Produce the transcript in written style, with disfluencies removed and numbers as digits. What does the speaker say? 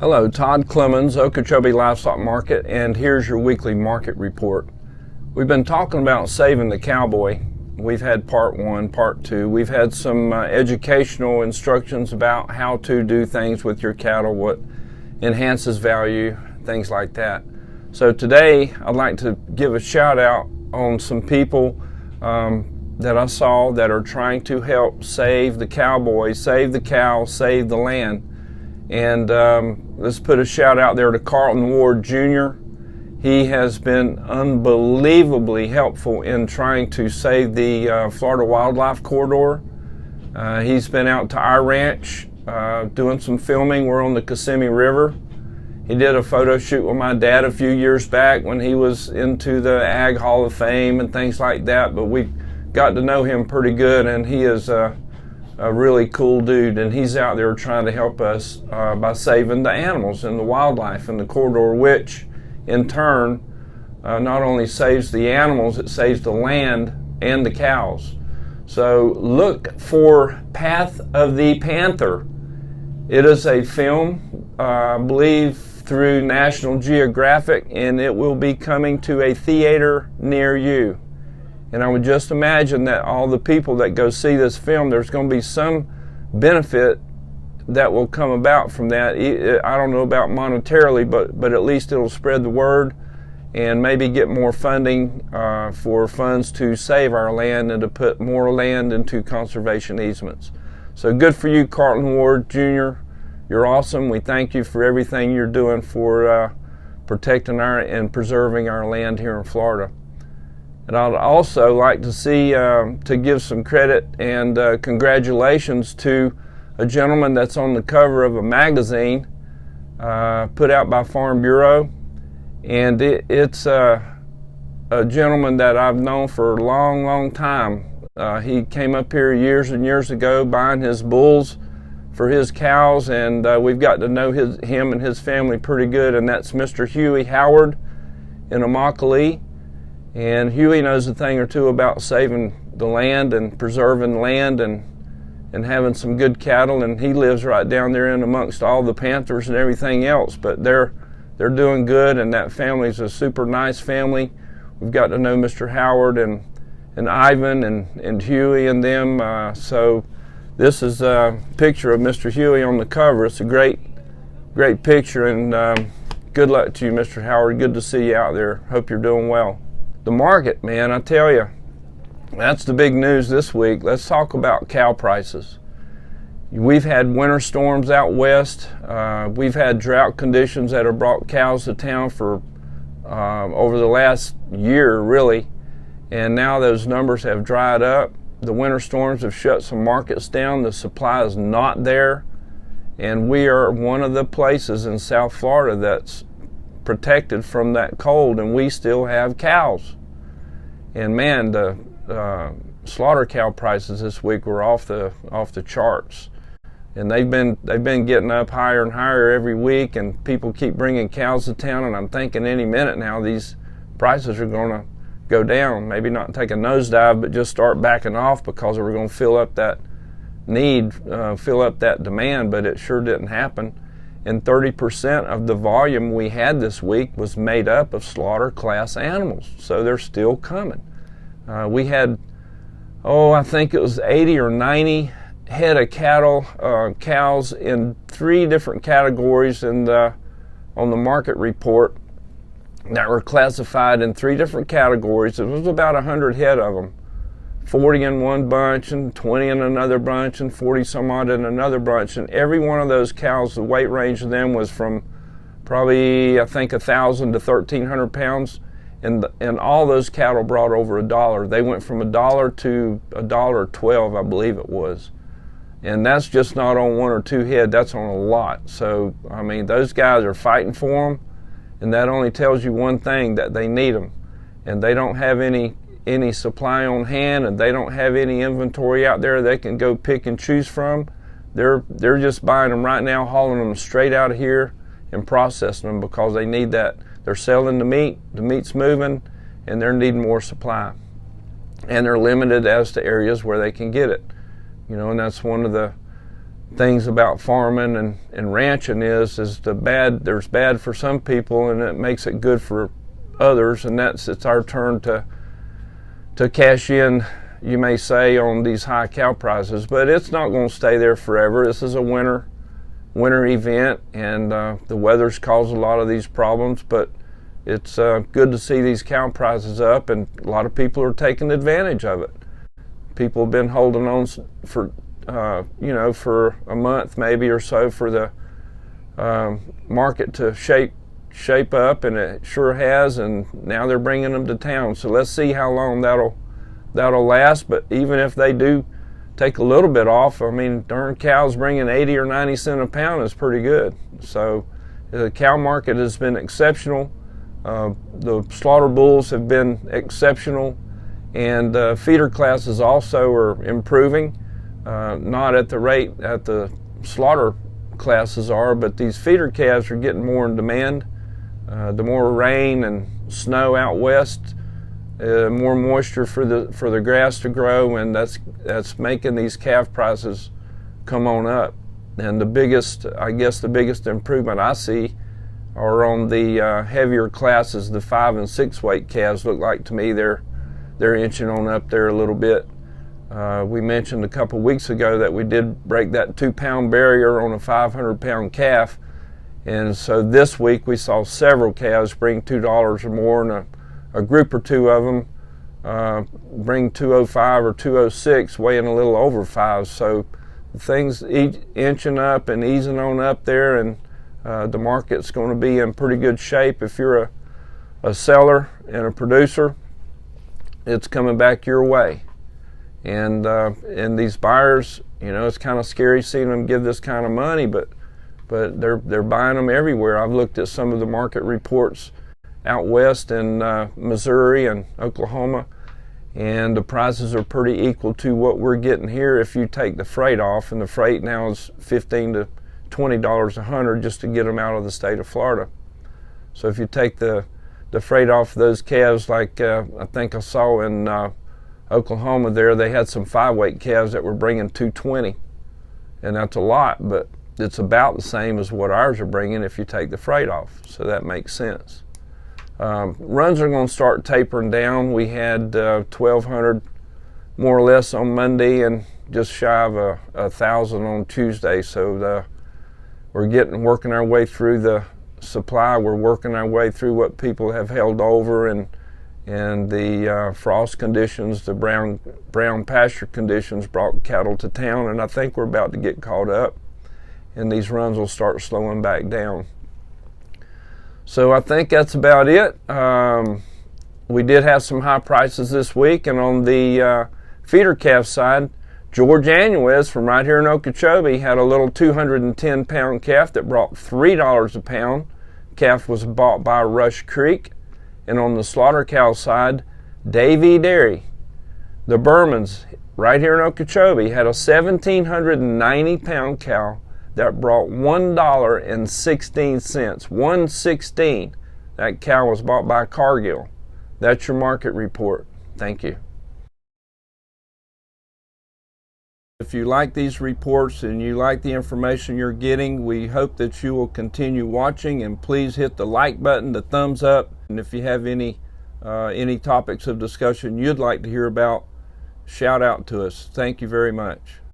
Hello, Todd Clemens, Okeechobee Livestock Market, and here's your weekly market report. We've been talking about Savin the Cowboy. We've had part one, part two. We've had some educational instructions about how to do things with your cattle, what enhances value, things like that. So today, I'd like to give a shout out on some people that I saw that are trying to help save the cowboy, save the cow, save the land. And let's put a shout out there to Carlton Ward Jr. He has been unbelievably helpful in trying to save the Florida Wildlife Corridor. He's been out to our ranch doing some filming. We're on the Kissimmee River. He did a photo shoot with my dad a few years back when he was into the Ag Hall of Fame and things like that, but we got to know him pretty good, and he is a really cool dude, and he's out there trying to help us by saving the animals and the wildlife in the corridor, which in turn not only saves the animals, it saves the land and the cows. So look for Path of the Panther. It is a film, I believe, through National Geographic, and it will be coming to a theater near you. And I would just imagine that all the people that go see this film, there's going to be some benefit that will come about from that. I don't know about monetarily, but at least it'll spread the word and maybe get more funding for funds to save our land and to put more land into conservation easements. So good for you, Carlton Ward Jr. You're awesome. We thank you for everything you're doing for protecting and preserving our land here in Florida. And I'd also like to see, to give some credit and congratulations to a gentleman that's on the cover of a magazine put out by Farm Bureau. And it's a gentleman that I've known for a long, long time. He came up here years and years ago buying his bulls for his cows, and we've got to know him and his family pretty good, and that's Mr. Huey Howard in Immokalee. And Huey knows a thing or two about saving the land and preserving land and having some good cattle, and he lives right down there in amongst all the panthers and everything else. But they're doing good, and that family's a super nice family. We've got to know Mr. Howard and Ivan and Huey and them. So this is a picture of Mr. Huey on the cover. It's a great picture, and good luck to you, Mr. Howard. Good to see you out there. Hope you're doing well. The market, man, I tell you, that's the big news this week. Let's talk about cow prices. We've had winter storms out west. We've had drought conditions that have brought cows to town for over the last year, really. And now those numbers have dried up. The winter storms have shut some markets down. The supply is not there. And we are one of the places in South Florida that's protected from that cold, and we still have cows. And man, the slaughter cow prices this week were off the charts, and they've been getting up higher and higher every week, and people keep bringing cows to town, and I'm thinking any minute now these prices are going to go down. Maybe not take a nosedive, but just start backing off because we're going to fill up that need, fill up that demand. But it sure didn't happen. And 30% of the volume we had this week was made up of slaughter class animals. So they're still coming. We had, I think it was 80 or 90 head of cows in 3 different categories on the market report that were classified in 3 different categories. It was about 100 head of them. 40 in one bunch and 20 in another bunch and 40 some odd in another bunch. And every one of those cows, the weight range of them was from probably, I think, 1,000 to 1,300 pounds. And all those cattle brought over $1. They went from $1 to $1.12, I believe it was. And that's just not on 1 or 2 head, that's on a lot. So, I mean, those guys are fighting for them. And that only tells you one thing, that they need them. And they don't have any supply on hand, and they don't have any inventory out there they can go pick and choose from. They're just buying them right now, hauling them straight out of here and processing them because they need that. They're selling the meat's moving, and they're needing more supply. And they're limited as to areas where they can get it. And that's one of the things about farming and ranching is there's bad for some people and it makes it good for others, and it's our turn to cash in, you may say, on these high cow prices. But it's not going to stay there forever. This is a winter event, and the weather's caused a lot of these problems, but it's good to see these cow prices up, and a lot of people are taking advantage of it. People have been holding on for for a month maybe or so for the market to shape up, and it sure has, and now they're bringing them to town. So let's see how long that'll last. But even if they do take a little bit off, I mean, darn, cows bringing 80 or 90 cents a pound is pretty good. So the cow market has been exceptional. The slaughter bulls have been exceptional, and feeder classes also are improving, not at the rate that the slaughter classes are, but these feeder calves are getting more in demand. The more rain and snow out west, more moisture for the grass to grow, and that's making these calf prices come on up. And the biggest improvement I see are on the heavier classes. The 5 and 6 weight calves look like to me they're inching on up there a little bit. We mentioned a couple weeks ago that we did break that 2-pound barrier on a 500-pound calf, and so this week we saw several calves bring $2 or more, and a group or two of them bring 205 or 206, weighing a little over 5. So things inching up and easing on up there, and the market's going to be in pretty good shape. If you're a seller and a producer, it's coming back your way. And these buyers, it's kind of scary seeing them give this kind of money, but they're buying them everywhere. I've looked at some of the market reports out west in Missouri and Oklahoma, and the prices are pretty equal to what we're getting here if you take the freight off, and the freight now is $15 to $20 a hundred just to get them out of the state of Florida. So if you take the freight off those calves, like I think I saw in Oklahoma there, they had some 5-weight calves that were bringing $220, and that's a lot, but it's about the same as what ours are bringing if you take the freight off, so that makes sense. Runs are going to start tapering down. We had 1,200 more or less on Monday and just shy of 1,000 on Tuesday, so we're working our way through the supply. We're working our way through what people have held over, and the frost conditions, the brown pasture conditions brought cattle to town, and I think we're about to get caught up, and these runs will start slowing back down. So I think that's about it. We did have some high prices this week, and on the feeder calf side, George Anuez from right here in Okeechobee had a little 210-pound calf that brought $3 a pound. Calf was bought by Rush Creek. And on the slaughter cow side, Davy Dairy, the Bermans, right here in Okeechobee, had a 1,790-pound cow that brought $1.16. 116. That cow was bought by Cargill. That's your market report. Thank you. If you like these reports and you like the information you're getting, we hope that you will continue watching, and please hit the like button, the thumbs up, and if you have any topics of discussion you'd like to hear about, shout out to us. Thank you very much.